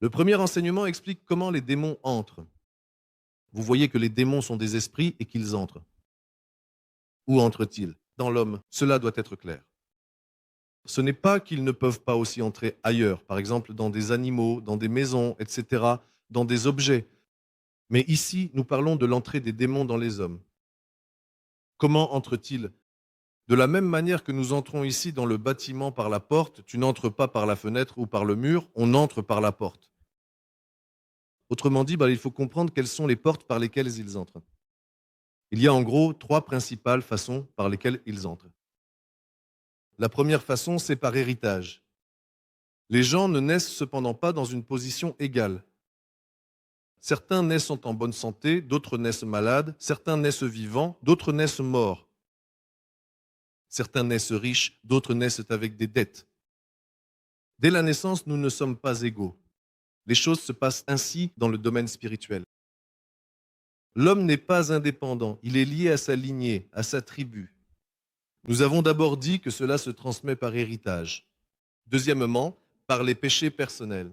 Le premier enseignement explique comment les démons entrent. Vous voyez que les démons sont des esprits et qu'ils entrent. Où entrent-ils? Dans l'homme. Cela doit être clair. Ce n'est pas qu'ils ne peuvent pas aussi entrer ailleurs, par exemple dans des animaux, dans des maisons, etc., dans des objets. Mais ici, nous parlons de l'entrée des démons dans les hommes. Comment entrent-ils? De la même manière que nous entrons ici dans le bâtiment par la porte, tu n'entres pas par la fenêtre ou par le mur, on entre par la porte. Autrement dit, il faut comprendre quelles sont les portes par lesquelles ils entrent. Il y a en gros trois principales façons par lesquelles ils entrent. La première façon, c'est par héritage. Les gens ne naissent cependant pas dans une position égale. Certains naissent en bonne santé, d'autres naissent malades, certains naissent vivants, d'autres naissent morts. Certains naissent riches, d'autres naissent avec des dettes. Dès la naissance, nous ne sommes pas égaux. Les choses se passent ainsi dans le domaine spirituel. L'homme n'est pas indépendant, il est lié à sa lignée, à sa tribu. Nous avons d'abord dit que cela se transmet par héritage. Deuxièmement, par les péchés personnels.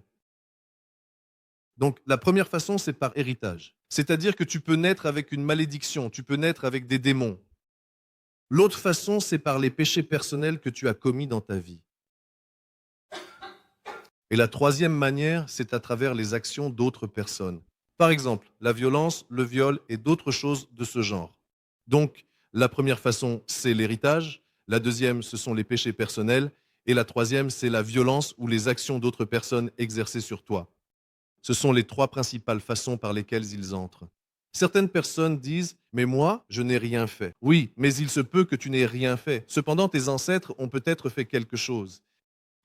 Donc la première façon, c'est par héritage. C'est-à-dire que tu peux naître avec une malédiction, tu peux naître avec des démons. L'autre façon, c'est par les péchés personnels que tu as commis dans ta vie. Et la troisième manière, c'est à travers les actions d'autres personnes. Par exemple, la violence, le viol et d'autres choses de ce genre. Donc, la première façon, c'est l'héritage. La deuxième, ce sont les péchés personnels. Et la troisième, c'est la violence ou les actions d'autres personnes exercées sur toi. Ce sont les trois principales façons par lesquelles ils entrent. Certaines personnes disent « Mais moi, je n'ai rien fait ». Oui, mais il se peut que tu n'aies rien fait. Cependant, tes ancêtres ont peut-être fait quelque chose.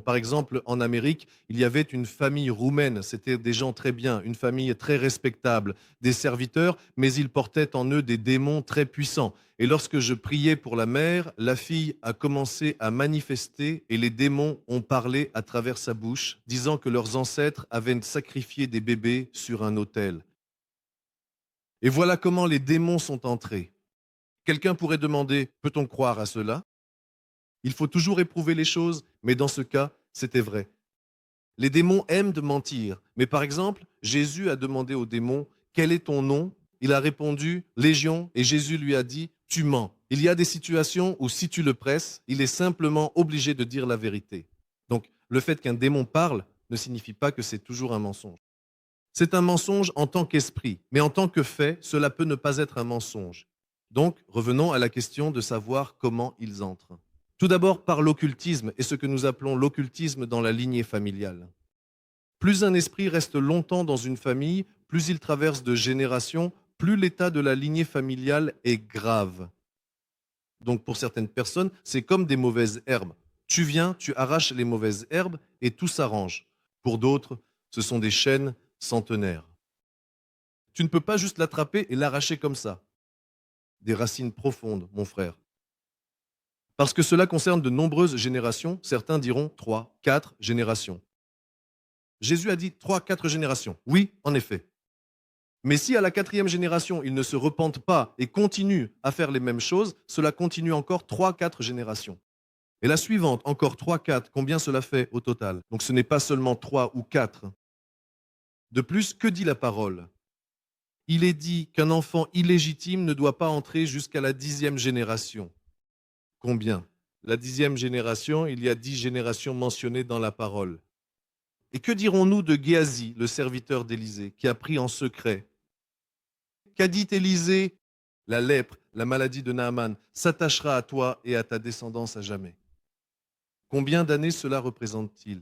Par exemple, en Amérique, il y avait une famille roumaine, c'était des gens très bien, une famille très respectable, des serviteurs, mais ils portaient en eux des démons très puissants. Et lorsque je priais pour la mère, la fille a commencé à manifester et les démons ont parlé à travers sa bouche, disant que leurs ancêtres avaient sacrifié des bébés sur un autel. Et voilà comment les démons sont entrés. Quelqu'un pourrait demander, peut-on croire à cela? Il faut toujours éprouver les choses, mais dans ce cas, c'était vrai. Les démons aiment de mentir. Mais par exemple, Jésus a demandé au démon, quel est ton nom? Il a répondu, Légion, et Jésus lui a dit, tu mens. Il y a des situations où si tu le presses, il est simplement obligé de dire la vérité. Donc, le fait qu'un démon parle ne signifie pas que c'est toujours un mensonge. C'est un mensonge en tant qu'esprit, mais en tant que fait, cela peut ne pas être un mensonge. Donc, revenons à la question de savoir comment ils entrent. Tout d'abord par l'occultisme et ce que nous appelons l'occultisme dans la lignée familiale. Plus un esprit reste longtemps dans une famille, plus il traverse de générations, plus l'état de la lignée familiale est grave. Donc pour certaines personnes, c'est comme des mauvaises herbes. Tu viens, tu arraches les mauvaises herbes et tout s'arrange. Pour d'autres, ce sont des chênes centenaires. Tu ne peux pas juste l'attraper et l'arracher comme ça. Des racines profondes, mon frère. Parce que cela concerne de nombreuses générations, certains diront 3, 4 générations. Jésus a dit 3, 4 générations. Oui, en effet. Mais si à la quatrième génération, ils ne se repentent pas et continuent à faire les mêmes choses, cela continue encore 3, 4 générations. Et la suivante, encore 3, 4, combien cela fait au total? Donc ce n'est pas seulement 3 ou 4. De plus, que dit la parole? Il est dit qu'un enfant illégitime ne doit pas entrer jusqu'à la 10e génération. Combien? La 10e génération, il y a 10 générations mentionnées dans la parole. Et que dirons-nous de Géasi, le serviteur d'Élisée, qui a pris en secret? Qu'a dit Élisée? La lèpre, la maladie de Naaman, s'attachera à toi et à ta descendance à jamais. Combien d'années cela représente-t-il?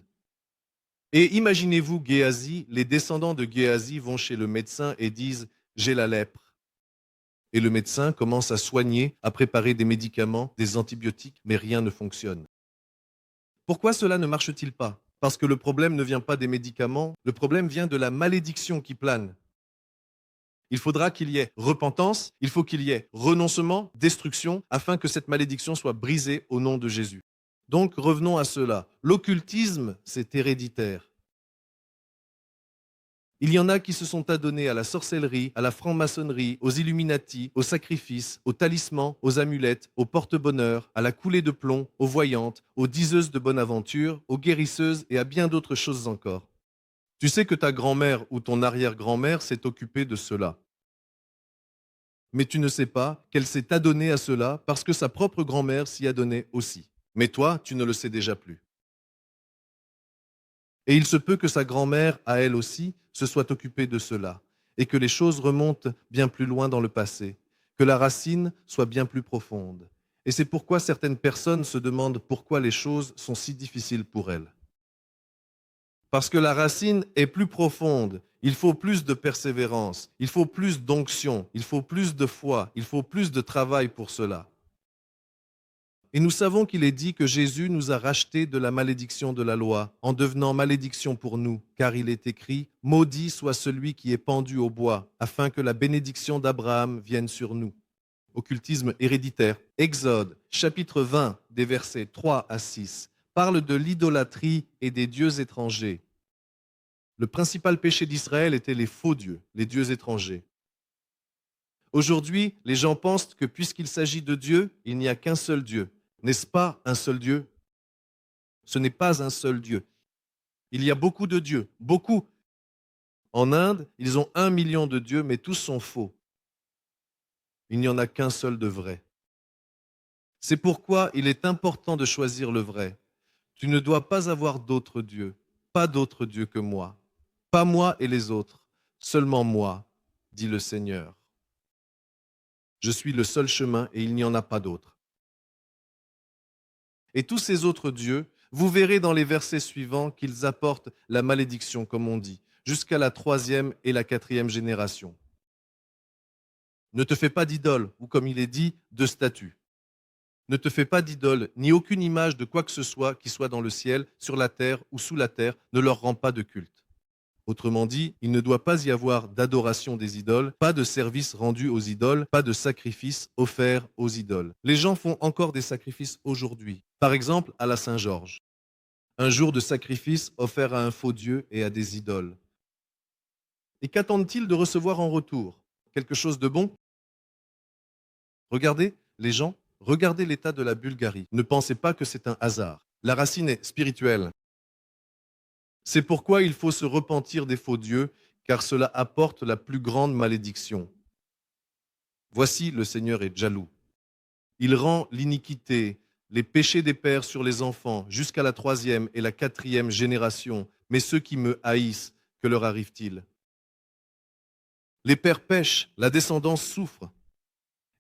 Et imaginez-vous Géasi, les descendants de Géasi vont chez le médecin et disent « j'ai la lèpre ». Et le médecin commence à soigner, à préparer des médicaments, des antibiotiques, mais rien ne fonctionne. Pourquoi cela ne marche-t-il pas? Parce que le problème ne vient pas des médicaments, le problème vient de la malédiction qui plane. Il faudra qu'il y ait repentance, il faut qu'il y ait renoncement, destruction, afin que cette malédiction soit brisée au nom de Jésus. Donc revenons à cela. L'occultisme, c'est héréditaire. Il y en a qui se sont adonnés à la sorcellerie, à la franc-maçonnerie, aux Illuminati, aux sacrifices, aux talismans, aux amulettes, aux porte-bonheur, à la coulée de plomb, aux voyantes, aux diseuses de bonne aventure, aux guérisseuses et à bien d'autres choses encore. Tu sais que ta grand-mère ou ton arrière-grand-mère s'est occupée de cela. Mais tu ne sais pas qu'elle s'est adonnée à cela parce que sa propre grand-mère s'y a donné aussi. Mais toi, tu ne le sais déjà plus. Et il se peut que sa grand-mère, à elle aussi, se soit occupée de cela, et que les choses remontent bien plus loin dans le passé, que la racine soit bien plus profonde. Et c'est pourquoi certaines personnes se demandent pourquoi les choses sont si difficiles pour elles. Parce que la racine est plus profonde. Il faut plus de persévérance, il faut plus d'onction, il faut plus de foi, il faut plus de travail pour cela. Et nous savons qu'il est dit que Jésus nous a rachetés de la malédiction de la loi, en devenant malédiction pour nous, car il est écrit, Maudit soit celui qui est pendu au bois, afin que la bénédiction d'Abraham vienne sur nous. Occultisme héréditaire. Exode, chapitre 20, des versets 3 à 6, parle de l'idolâtrie et des dieux étrangers. Le principal péché d'Israël était les faux dieux, les dieux étrangers. Aujourd'hui, les gens pensent que puisqu'il s'agit de Dieu, il n'y a qu'un seul Dieu. N'est-ce pas un seul Dieu? Ce n'est pas un seul Dieu. Il y a beaucoup de dieux, beaucoup. En Inde, ils ont 1 million de dieux, mais tous sont faux. Il n'y en a qu'un seul de vrai. C'est pourquoi il est important de choisir le vrai. Tu ne dois pas avoir d'autres dieux, pas d'autres dieux que moi. Pas moi et les autres, seulement moi, dit le Seigneur. Je suis le seul chemin et il n'y en a pas d'autre. Et tous ces autres dieux, vous verrez dans les versets suivants qu'ils apportent la malédiction, comme on dit, jusqu'à la 3e et la 4e génération. Ne te fais pas d'idole, ou comme il est dit, de statue. Ne te fais pas d'idole, ni aucune image de quoi que ce soit qui soit dans le ciel, sur la terre ou sous la terre, ne leur rend pas de culte. Autrement dit, il ne doit pas y avoir d'adoration des idoles, pas de service rendu aux idoles, pas de sacrifice offert aux idoles. Les gens font encore des sacrifices aujourd'hui. Par exemple, à la Saint-Georges. Un jour de sacrifice offert à un faux Dieu et à des idoles. Et qu'attendent-ils de recevoir en retour? Quelque chose de bon? Regardez, les gens, regardez l'état de la Bulgarie. Ne pensez pas que c'est un hasard. La racine est spirituelle. C'est pourquoi il faut se repentir des faux dieux, car cela apporte la plus grande malédiction. Voici, le Seigneur est jaloux. Il rend l'iniquité, les péchés des pères sur les enfants, jusqu'à la 3e et la 4e génération. Mais ceux qui me haïssent, que leur arrive-t-il? Les pères pêchent, la descendance souffre.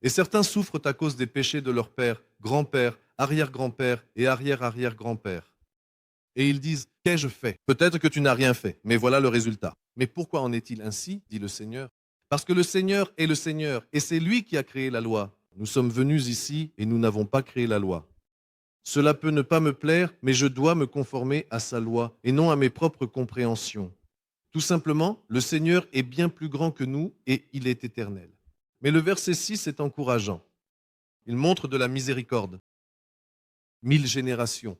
Et certains souffrent à cause des péchés de leurs pères, grands-pères, arrière-grands-pères et arrière-arrière-grands-pères. Et ils disent, qu'ai-je fait? Peut-être que tu n'as rien fait, mais voilà le résultat. Mais pourquoi en est-il ainsi, dit le Seigneur? Parce que le Seigneur est le Seigneur, et c'est lui qui a créé la loi. Nous sommes venus ici et nous n'avons pas créé la loi. Cela peut ne pas me plaire, mais je dois me conformer à sa loi et non à mes propres compréhensions. Tout simplement, le Seigneur est bien plus grand que nous et il est éternel. Mais le verset 6 est encourageant. Il montre de la miséricorde. 1000 générations.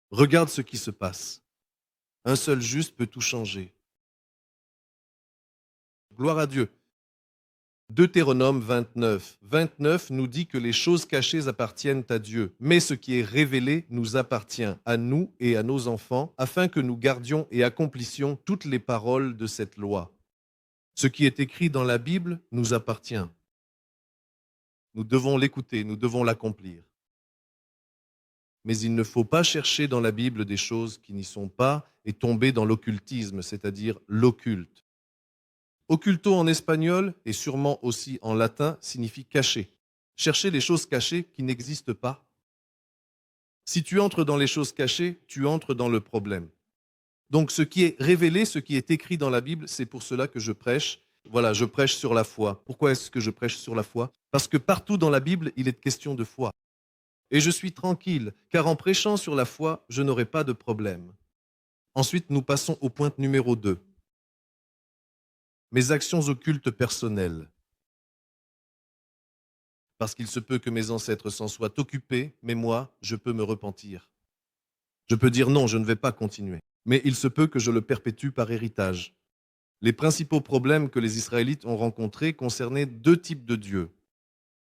Regarde ce qui se passe. Un seul juste peut tout changer. Gloire à Dieu. Deutéronome 29. 29 nous dit que les choses cachées appartiennent à Dieu, mais ce qui est révélé nous appartient à nous et à nos enfants, afin que nous gardions et accomplissions toutes les paroles de cette loi. Ce qui est écrit dans la Bible nous appartient. Nous devons l'écouter, nous devons l'accomplir. Mais il ne faut pas chercher dans la Bible des choses qui n'y sont pas et tomber dans l'occultisme, c'est-à-dire l'occulte. Occulto en espagnol et sûrement aussi en latin signifie cacher. Chercher les choses cachées qui n'existent pas. Si tu entres dans les choses cachées, tu entres dans le problème. Donc ce qui est révélé, ce qui est écrit dans la Bible, c'est pour cela que je prêche. Voilà, je prêche sur la foi. Pourquoi est-ce que je prêche sur la foi? Parce que partout dans la Bible, il est question de foi. Et je suis tranquille, car en prêchant sur la foi, je n'aurai pas de problème. Ensuite, nous passons au point numéro 2. Mes actions occultes personnelles. Parce qu'il se peut que mes ancêtres s'en soient occupés, mais moi, je peux me repentir. Je peux dire non, je ne vais pas continuer. Mais il se peut que je le perpétue par héritage. Les principaux problèmes que les Israélites ont rencontrés concernaient 2 types de dieux.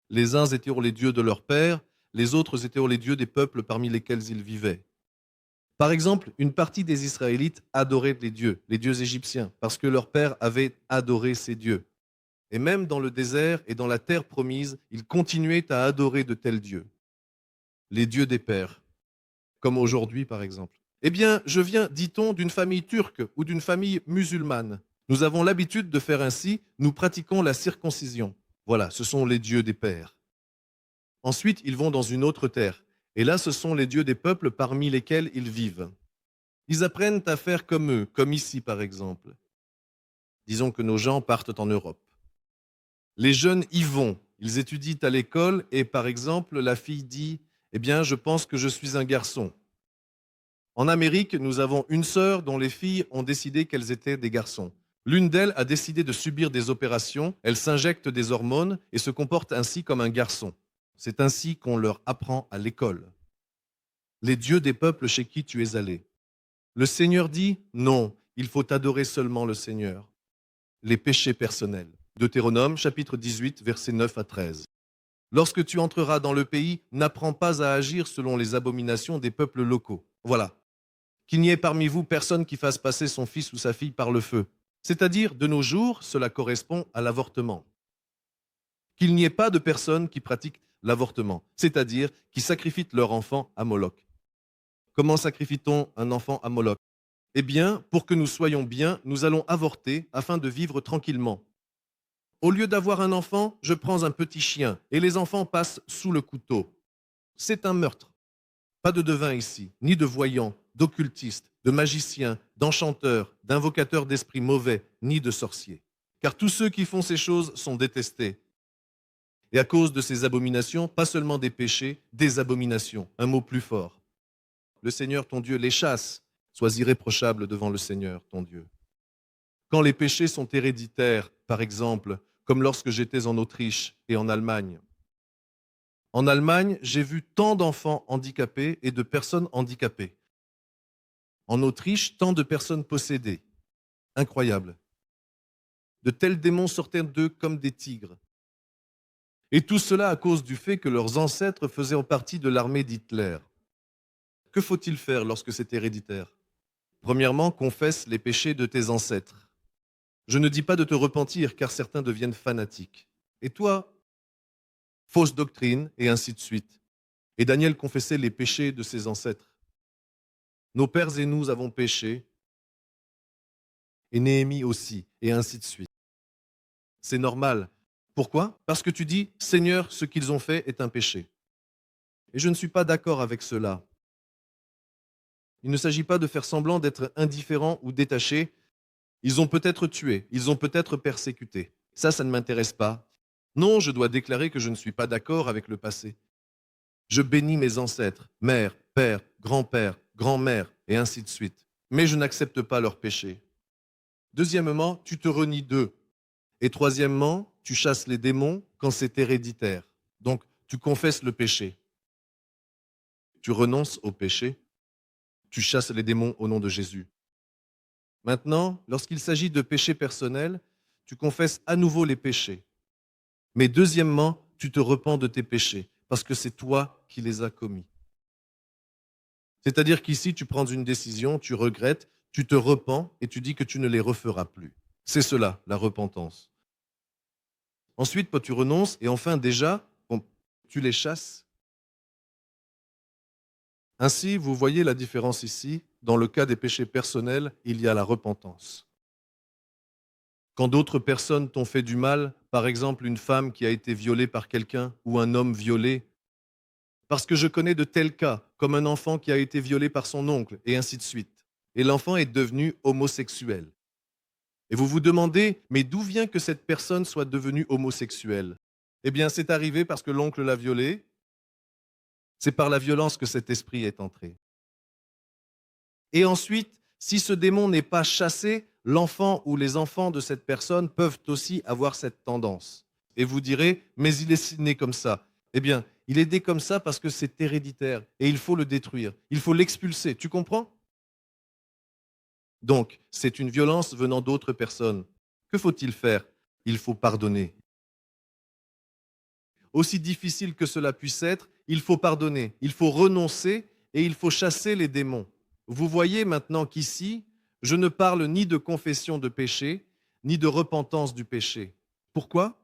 Les uns étaient les dieux de leur père, les autres étaient les dieux des peuples parmi lesquels ils vivaient. Par exemple, une partie des Israélites adoraient les dieux égyptiens, parce que leur père avait adoré ces dieux. Et même dans le désert et dans la terre promise, ils continuaient à adorer de tels dieux, les dieux des pères, comme aujourd'hui par exemple. Eh bien, je viens, dit-on, d'une famille turque ou d'une famille musulmane. Nous avons l'habitude de faire ainsi, nous pratiquons la circoncision. Voilà, ce sont les dieux des pères. Ensuite, ils vont dans une autre terre, et là, ce sont les dieux des peuples parmi lesquels ils vivent. Ils apprennent à faire comme eux, comme ici par exemple. Disons que nos gens partent en Europe. Les jeunes y vont, ils étudient à l'école et par exemple, la fille dit, eh bien, je pense que je suis un garçon. En Amérique, nous avons une sœur dont les filles ont décidé qu'elles étaient des garçons. L'une d'elles a décidé de subir des opérations, elle s'injecte des hormones et se comporte ainsi comme un garçon. C'est ainsi qu'on leur apprend à l'école. Les dieux des peuples chez qui tu es allé. Le Seigneur dit, non, il faut adorer seulement le Seigneur. Les péchés personnels. Deutéronome chapitre 18, versets 9 à 13. Lorsque tu entreras dans le pays, n'apprends pas à agir selon les abominations des peuples locaux. Voilà. Qu'il n'y ait parmi vous personne qui fasse passer son fils ou sa fille par le feu. C'est-à-dire, de nos jours, cela correspond à l'avortement. Qu'il n'y ait pas de personnes qui pratiquent l'avortement, c'est-à-dire qui sacrifient leur enfant à Moloch. Comment sacrifie-t-on un enfant à Moloch? Eh bien, pour que nous soyons bien, nous allons avorter afin de vivre tranquillement. Au lieu d'avoir un enfant, je prends un petit chien et les enfants passent sous le couteau. C'est un meurtre. Pas de devins ici, ni de voyants, d'occultistes, de magiciens, d'enchanteurs, d'invocateurs d'esprits mauvais, ni de sorciers. Car tous ceux qui font ces choses sont détestés. Et à cause de ces abominations, pas seulement des péchés, des abominations, un mot plus fort. Le Seigneur ton Dieu les chasse. Sois irréprochable devant le Seigneur ton Dieu. Quand les péchés sont héréditaires, par exemple, comme lorsque j'étais en Autriche et en Allemagne. En Allemagne, j'ai vu tant d'enfants handicapés et de personnes handicapées. En Autriche, tant de personnes possédées. Incroyable. De tels démons sortaient d'eux comme des tigres. Et tout cela à cause du fait que leurs ancêtres faisaient partie de l'armée d'Hitler. Que faut-il faire lorsque c'est héréditaire? Premièrement, confesse les péchés de tes ancêtres. Je ne dis pas de te repentir, car certains deviennent fanatiques. Et toi, fausse doctrine, et ainsi de suite. Et Daniel confessait les péchés de ses ancêtres. Nos pères et nous avons péché, et Néhémie aussi, et ainsi de suite. C'est normal. Pourquoi? Parce que tu dis, Seigneur, ce qu'ils ont fait est un péché. Et je ne suis pas d'accord avec cela. Il ne s'agit pas de faire semblant d'être indifférent ou détaché. Ils ont peut-être tué, ils ont peut-être persécuté. Ça ne m'intéresse pas. Non, je dois déclarer que je ne suis pas d'accord avec le passé. Je bénis mes ancêtres, mère, père, grand-père, grand-mère, et ainsi de suite. Mais je n'accepte pas leurs péchés. Deuxièmement, tu te renies d'eux. Et troisièmement, tu chasses les démons quand c'est héréditaire. Donc, tu confesses le péché. Tu renonces au péché. Tu chasses les démons au nom de Jésus. Maintenant, lorsqu'il s'agit de péchés personnels, tu confesses à nouveau les péchés. Mais deuxièmement, tu te repens de tes péchés, parce que c'est toi qui les as commis. C'est-à-dire qu'ici, tu prends une décision, tu regrettes, tu te repens et tu dis que tu ne les referas plus. C'est cela, la repentance. Ensuite, tu renonces et enfin, déjà, tu les chasses. Ainsi, vous voyez la différence ici. Dans le cas des péchés personnels, il y a la repentance. Quand d'autres personnes t'ont fait du mal, par exemple une femme qui a été violée par quelqu'un ou un homme violé, parce que je connais de tels cas, comme un enfant qui a été violé par son oncle, et ainsi de suite. Et l'enfant est devenu homosexuel. Et vous vous demandez, mais d'où vient que cette personne soit devenue homosexuelle? Eh bien, c'est arrivé parce que l'oncle l'a violé. C'est par la violence que cet esprit est entré. Et ensuite, si ce démon n'est pas chassé, l'enfant ou les enfants de cette personne peuvent aussi avoir cette tendance. Et vous direz, mais il est né comme ça. Eh bien, il est né comme ça parce que c'est héréditaire et il faut le détruire. Il faut l'expulser. Tu comprends? Donc, c'est une violence venant d'autres personnes. Que faut-il faire? Il faut pardonner. Aussi difficile que cela puisse être, il faut pardonner, il faut renoncer et il faut chasser les démons. Vous voyez maintenant qu'ici, je ne parle ni de confession de péché, ni de repentance du péché. Pourquoi?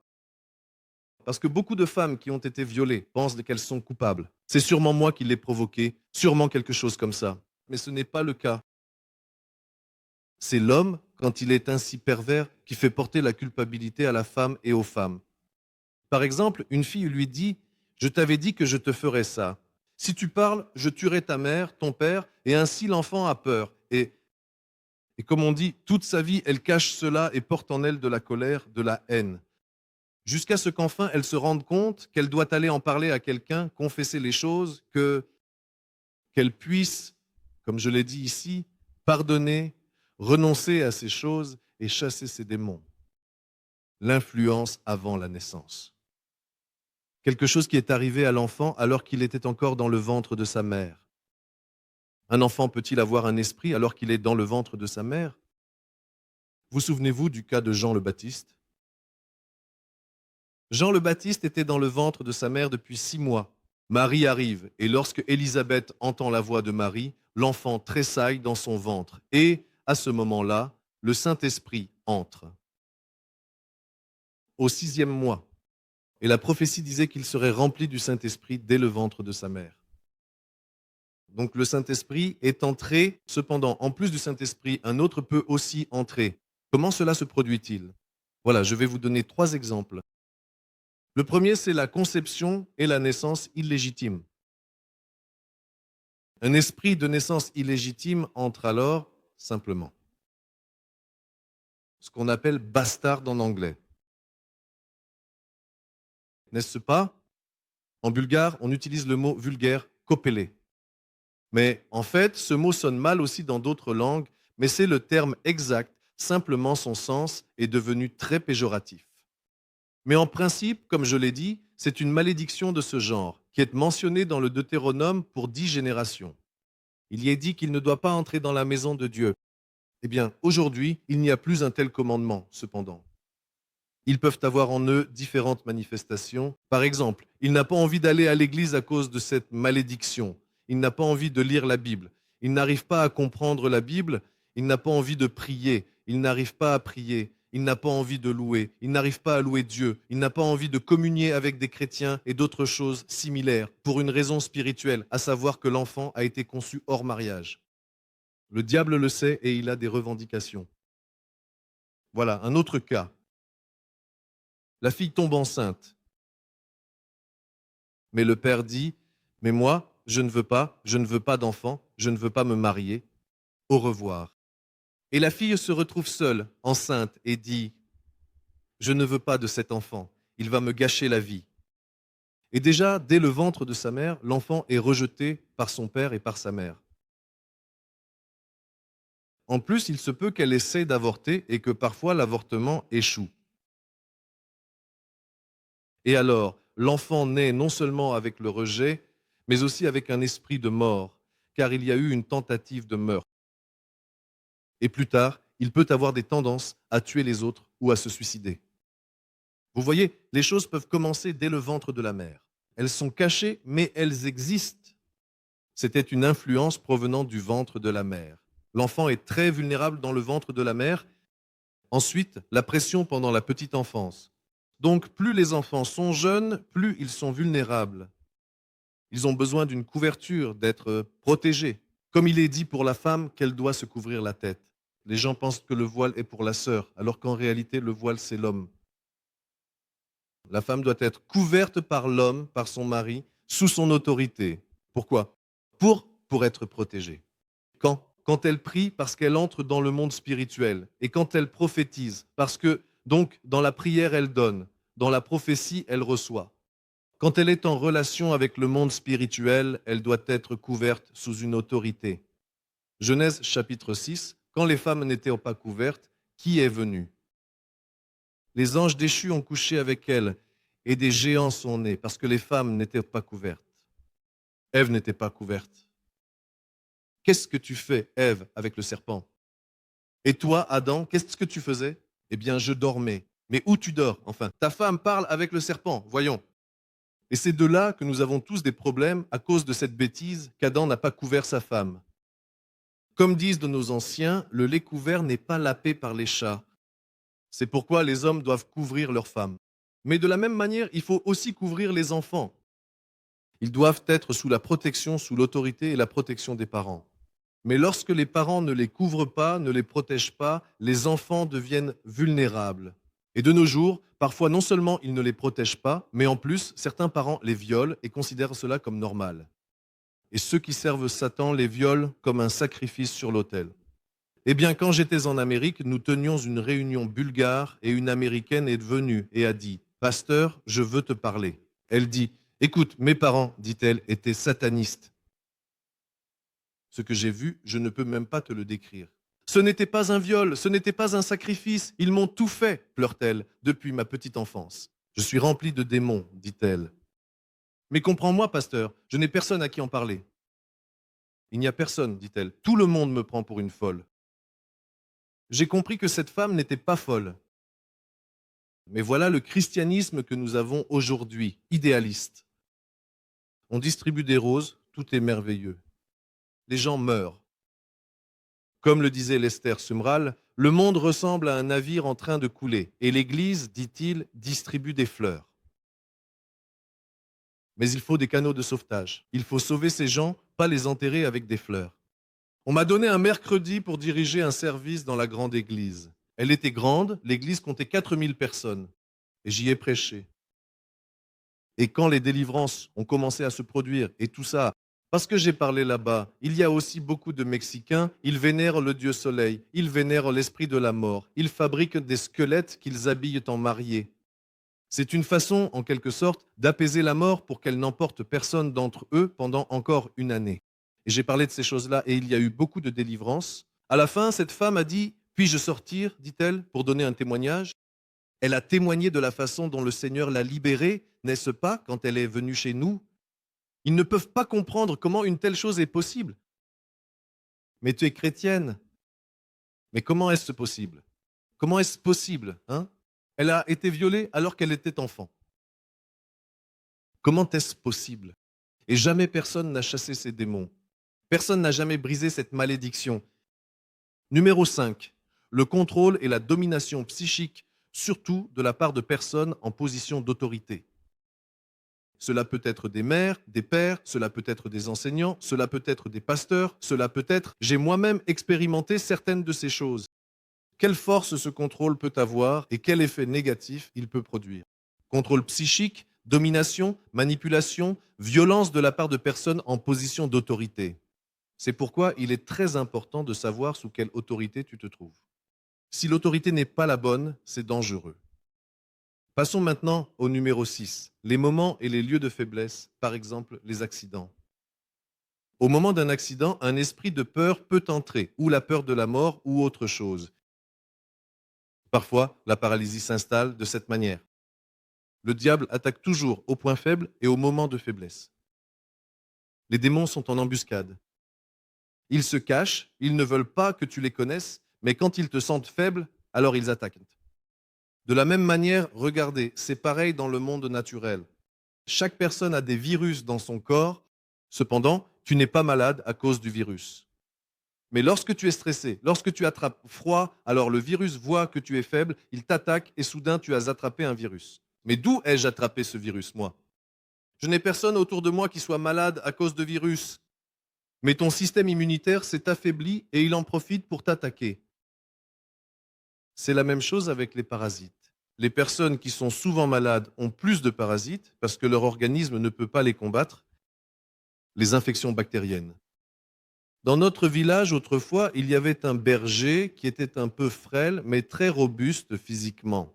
Parce que beaucoup de femmes qui ont été violées pensent qu'elles sont coupables. C'est sûrement moi qui l'ai provoqué, sûrement quelque chose comme ça. Mais ce n'est pas le cas. C'est l'homme, quand il est ainsi pervers, qui fait porter la culpabilité à la femme et aux femmes. Par exemple, une fille lui dit: Je t'avais dit que je te ferais ça. Si tu parles, je tuerai ta mère, ton père, et ainsi l'enfant a peur. Et comme on dit, toute sa vie, elle cache cela et porte en elle de la colère, de la haine. Jusqu'à ce qu'enfin elle se rende compte qu'elle doit aller en parler à quelqu'un, confesser les choses, qu'elle puisse, comme je l'ai dit ici, pardonner, renoncer à ces choses et chasser ces démons. L'influence avant la naissance. Quelque chose qui est arrivé à l'enfant alors qu'il était encore dans le ventre de sa mère. Un enfant peut-il avoir un esprit alors qu'il est dans le ventre de sa mère? Vous souvenez-vous du cas de Jean le Baptiste? Jean le Baptiste était dans le ventre de sa mère depuis 6 mois. Marie arrive, et lorsque Élisabeth entend la voix de Marie, l'enfant tressaille dans son ventre. Et, à ce moment-là, le Saint-Esprit entre. Au 6e mois. Et la prophétie disait qu'il serait rempli du Saint-Esprit dès le ventre de sa mère. Donc le Saint-Esprit est entré, cependant, en plus du Saint-Esprit, un autre peut aussi entrer. Comment cela se produit-il? Voilà, je vais vous donner 3 exemples. Le premier, c'est la conception et la naissance illégitime. Un esprit de naissance illégitime entre alors simplement. Ce qu'on appelle bastard en anglais. N'est-ce pas? En bulgare, on utilise le mot vulgaire kopelé. Mais en fait, ce mot sonne mal aussi dans d'autres langues, mais c'est le terme exact, simplement son sens est devenu très péjoratif. Mais en principe, comme je l'ai dit, c'est une malédiction de ce genre, qui est mentionnée dans le Deutéronome pour 10 générations. Il y est dit qu'il ne doit pas entrer dans la maison de Dieu. Eh bien, aujourd'hui, il n'y a plus un tel commandement, cependant. Ils peuvent avoir en eux différentes manifestations. Par exemple, il n'a pas envie d'aller à l'église à cause de cette malédiction. Il n'a pas envie de lire la Bible. Il n'arrive pas à comprendre la Bible. Il n'a pas envie de prier. Il n'arrive pas à prier. Il n'a pas envie de louer. Il n'arrive pas à louer Dieu. Il n'a pas envie de communier avec des chrétiens et d'autres choses similaires pour une raison spirituelle, à savoir que l'enfant a été conçu hors mariage. Le diable le sait et il a des revendications. Voilà, un autre cas. La fille tombe enceinte. Mais le père dit: Mais moi, je ne veux pas d'enfant, je ne veux pas me marier. Au revoir. Et la fille se retrouve seule, enceinte, et dit: Je ne veux pas de cet enfant, il va me gâcher la vie. Et déjà, dès le ventre de sa mère, l'enfant est rejeté par son père et par sa mère. En plus, il se peut qu'elle essaie d'avorter et que parfois l'avortement échoue. Et alors, l'enfant naît non seulement avec le rejet, mais aussi avec un esprit de mort, car il y a eu une tentative de meurtre. Et plus tard, il peut avoir des tendances à tuer les autres ou à se suicider. Vous voyez, les choses peuvent commencer dès le ventre de la mère. Elles sont cachées, mais elles existent. C'était une influence provenant du ventre de la mère. L'enfant est très vulnérable dans le ventre de la mère. Ensuite, la pression pendant la petite enfance. Donc, plus les enfants sont jeunes, plus ils sont vulnérables. Ils ont besoin d'une couverture, d'être protégés. Comme il est dit pour la femme qu'elle doit se couvrir la tête. Les gens pensent que le voile est pour la sœur, alors qu'en réalité, le voile, c'est l'homme. La femme doit être couverte par l'homme, par son mari, sous son autorité. Pourquoi? Pour être protégée. Quand elle prie, parce qu'elle entre dans le monde spirituel. Et quand elle prophétise, parce que, donc, dans la prière, elle donne. Dans la prophétie, elle reçoit. Quand elle est en relation avec le monde spirituel, elle doit être couverte sous une autorité. Genèse chapitre 6, quand les femmes n'étaient pas couvertes, qui est venu? Les anges déchus ont couché avec elles et des géants sont nés parce que les femmes n'étaient pas couvertes. Ève n'était pas couverte. Qu'est-ce que tu fais, Ève, avec le serpent? Et toi, Adam, qu'est-ce que tu faisais? Eh bien, je dormais. Mais où tu dors? Enfin, ta femme parle avec le serpent, voyons. Et c'est de là que nous avons tous des problèmes à cause de cette bêtise qu'Adam n'a pas couvert sa femme. Comme disent de nos anciens, le lait couvert n'est pas lapé par les chats. C'est pourquoi les hommes doivent couvrir leurs femmes. Mais de la même manière, il faut aussi couvrir les enfants. Ils doivent être sous la protection, sous l'autorité et la protection des parents. Mais lorsque les parents ne les couvrent pas, ne les protègent pas, les enfants deviennent vulnérables. Et de nos jours, parfois non seulement ils ne les protègent pas, mais en plus, certains parents les violent et considèrent cela comme normal. Et ceux qui servent Satan les violent comme un sacrifice sur l'autel. Eh bien, quand j'étais en Amérique, nous tenions une réunion bulgare et une Américaine est venue et a dit, Pasteur, je veux te parler. Elle dit, écoute, mes parents, dit-elle, étaient satanistes. Ce que j'ai vu, je ne peux même pas te le décrire. Ce n'était pas un viol, ce n'était pas un sacrifice, ils m'ont tout fait, pleure-t-elle, depuis ma petite enfance. Je suis remplie de démons, dit-elle. Mais comprends-moi, pasteur, je n'ai personne à qui en parler. Il n'y a personne, dit-elle. Tout le monde me prend pour une folle. J'ai compris que cette femme n'était pas folle. Mais voilà le christianisme que nous avons aujourd'hui, idéaliste. On distribue des roses, tout est merveilleux. Les gens meurent. Comme le disait Lester Sumrall, le monde ressemble à un navire en train de couler, et l'Église, dit-il, distribue des fleurs. Mais il faut des canaux de sauvetage. Il faut sauver ces gens, pas les enterrer avec des fleurs. On m'a donné un mercredi pour diriger un service dans la grande église. Elle était grande, l'église comptait 4000 personnes, et j'y ai prêché. Et quand les délivrances ont commencé à se produire, et tout ça, parce que j'ai parlé là-bas, il y a aussi beaucoup de Mexicains, ils vénèrent le dieu soleil, ils vénèrent l'esprit de la mort, ils fabriquent des squelettes qu'ils habillent en mariés. C'est une façon, en quelque sorte, d'apaiser la mort pour qu'elle n'emporte personne d'entre eux pendant encore une année. Et j'ai parlé de ces choses-là et il y a eu beaucoup de délivrances. À la fin, cette femme a dit, puis-je sortir, dit-elle, pour donner un témoignage. Elle a témoigné de la façon dont le Seigneur l'a libérée, n'est-ce pas, quand elle est venue chez nous. Ils ne peuvent pas comprendre comment une telle chose est possible. Mais tu es chrétienne. Mais comment est-ce possible? Comment est-ce possible, hein? Elle a été violée alors qu'elle était enfant. Comment est-ce possible? Et jamais personne n'a chassé ces démons. Personne n'a jamais brisé cette malédiction. Numéro 5. Le contrôle et la domination psychique, surtout de la part de personnes en position d'autorité. Cela peut être des mères, des pères, cela peut être des enseignants, cela peut être des pasteurs, cela peut être... J'ai moi-même expérimenté certaines de ces choses. Quelle force ce contrôle peut avoir et quel effet négatif il peut produire? Contrôle psychique, domination, manipulation, violence de la part de personnes en position d'autorité. C'est pourquoi il est très important de savoir sous quelle autorité tu te trouves. Si l'autorité n'est pas la bonne, c'est dangereux. Passons maintenant au numéro 6, les moments et les lieux de faiblesse, par exemple les accidents. Au moment d'un accident, un esprit de peur peut entrer, ou la peur de la mort, ou autre chose. Parfois, la paralysie s'installe de cette manière. Le diable attaque toujours au point faible et au moment de faiblesse. Les démons sont en embuscade. Ils se cachent, ils ne veulent pas que tu les connaisses, mais quand ils te sentent faible, alors ils attaquent. De la même manière, regardez, c'est pareil dans le monde naturel. Chaque personne a des virus dans son corps, cependant, tu n'es pas malade à cause du virus. Mais lorsque tu es stressé, lorsque tu attrapes froid, alors le virus voit que tu es faible, il t'attaque et soudain tu as attrapé un virus. Mais d'où ai-je attrapé ce virus, moi? Je n'ai personne autour de moi qui soit malade à cause de virus. Mais ton système immunitaire s'est affaibli et il en profite pour t'attaquer. C'est la même chose avec les parasites. Les personnes qui sont souvent malades ont plus de parasites parce que leur organisme ne peut pas les combattre, les infections bactériennes. Dans notre village, autrefois, il y avait un berger qui était un peu frêle, mais très robuste physiquement.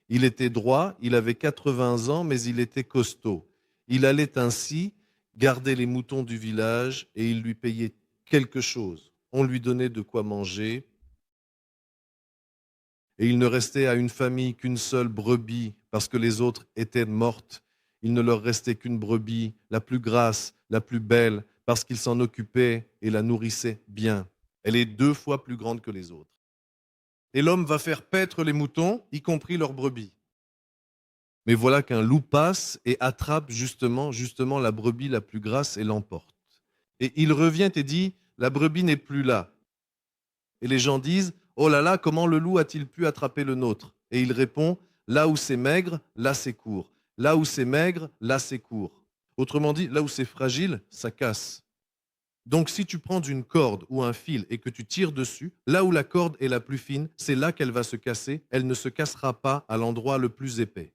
Il était droit, il avait 80 ans, mais il était costaud. Il allait ainsi garder les moutons du village et il lui payait quelque chose. On lui donnait de quoi manger. Et il ne restait à une famille qu'une seule brebis parce que les autres étaient mortes. Il ne leur restait qu'une brebis, la plus grasse, la plus belle, parce qu'il s'en occupait et la nourrissait bien. Elle est 2 fois plus grande que les autres. Et l'homme va faire paître les moutons, y compris leurs brebis. Mais voilà qu'un loup passe et attrape justement la brebis la plus grasse et l'emporte. Et il revient et dit, la brebis n'est plus là. Et les gens disent, oh là là, comment le loup a-t-il pu attraper le nôtre? Et il répond, là où c'est maigre, là c'est court. Là où c'est maigre, là c'est court. Autrement dit, là où c'est fragile, ça casse. Donc si tu prends une corde ou un fil et que tu tires dessus, là où la corde est la plus fine, c'est là qu'elle va se casser, elle ne se cassera pas à l'endroit le plus épais.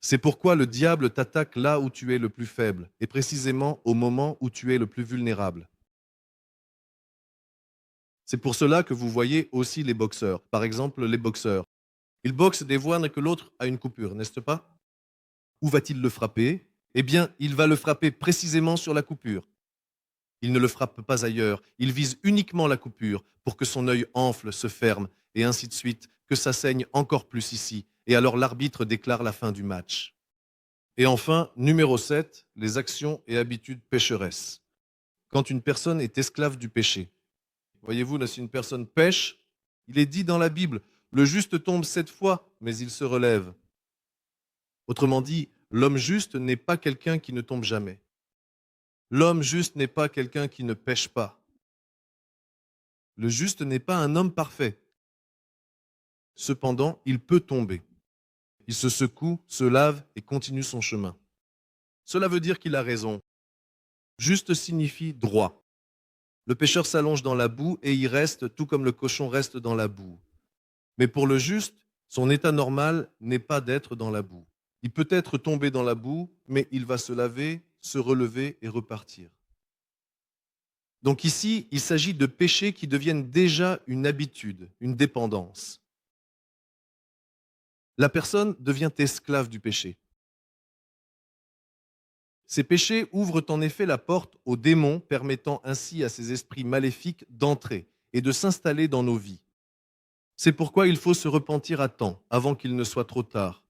C'est pourquoi le diable t'attaque là où tu es le plus faible, et précisément au moment où tu es le plus vulnérable. C'est pour cela que vous voyez aussi les boxeurs. Par exemple, les boxeurs. Ils boxent des voix que l'autre a une coupure, n'est-ce pas? Où va-t-il le frapper? Eh bien, il va le frapper précisément sur la coupure. Il ne le frappe pas ailleurs. Il vise uniquement la coupure pour que son œil enfle, se ferme, et ainsi de suite, que ça saigne encore plus ici. Et alors l'arbitre déclare la fin du match. Et enfin, numéro 7, les actions et habitudes pécheresses. Quand une personne est esclave du péché. Voyez-vous, là, si une personne pêche, il est dit dans la Bible, le juste tombe 7 fois, mais il se relève. Autrement dit, l'homme juste n'est pas quelqu'un qui ne tombe jamais. L'homme juste n'est pas quelqu'un qui ne pêche pas. Le juste n'est pas un homme parfait. Cependant, il peut tomber. Il se secoue, se lave et continue son chemin. Cela veut dire qu'il a raison. Juste signifie droit. Le pécheur s'allonge dans la boue et y reste, tout comme le cochon reste dans la boue. Mais pour le juste, son état normal n'est pas d'être dans la boue. Il peut être tombé dans la boue, mais il va se laver, se relever et repartir. Donc ici, il s'agit de péchés qui deviennent déjà une habitude, une dépendance. La personne devient esclave du péché. Ces péchés ouvrent en effet la porte aux démons, permettant ainsi à ces esprits maléfiques d'entrer et de s'installer dans nos vies. C'est pourquoi il faut se repentir à temps, avant qu'il ne soit trop tard.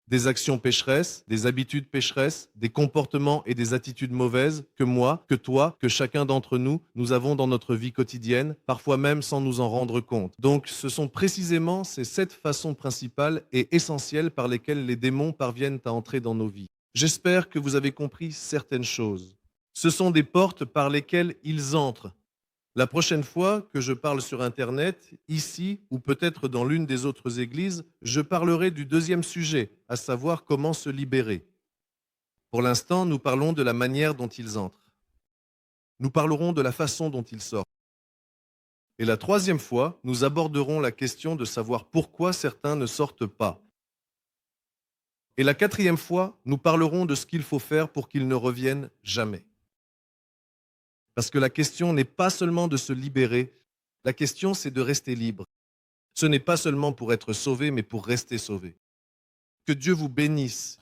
Des actions pécheresses, des habitudes pécheresses, des comportements et des attitudes mauvaises que moi, que toi, que chacun d'entre nous, nous avons dans notre vie quotidienne, parfois même sans nous en rendre compte. Donc ce sont précisément ces 7 façons principales et essentielles par lesquelles les démons parviennent à entrer dans nos vies. J'espère que vous avez compris certaines choses. Ce sont des portes par lesquelles ils entrent. La prochaine fois que je parle sur Internet, ici ou peut-être dans l'une des autres églises, je parlerai du deuxième sujet, à savoir comment se libérer. Pour l'instant, nous parlons de la manière dont ils entrent. Nous parlerons de la façon dont ils sortent. Et la troisième fois, nous aborderons la question de savoir pourquoi certains ne sortent pas. Et la quatrième fois, nous parlerons de ce qu'il faut faire pour qu'ils ne reviennent jamais. Parce que la question n'est pas seulement de se libérer, la question c'est de rester libre. Ce n'est pas seulement pour être sauvé, mais pour rester sauvé. Que Dieu vous bénisse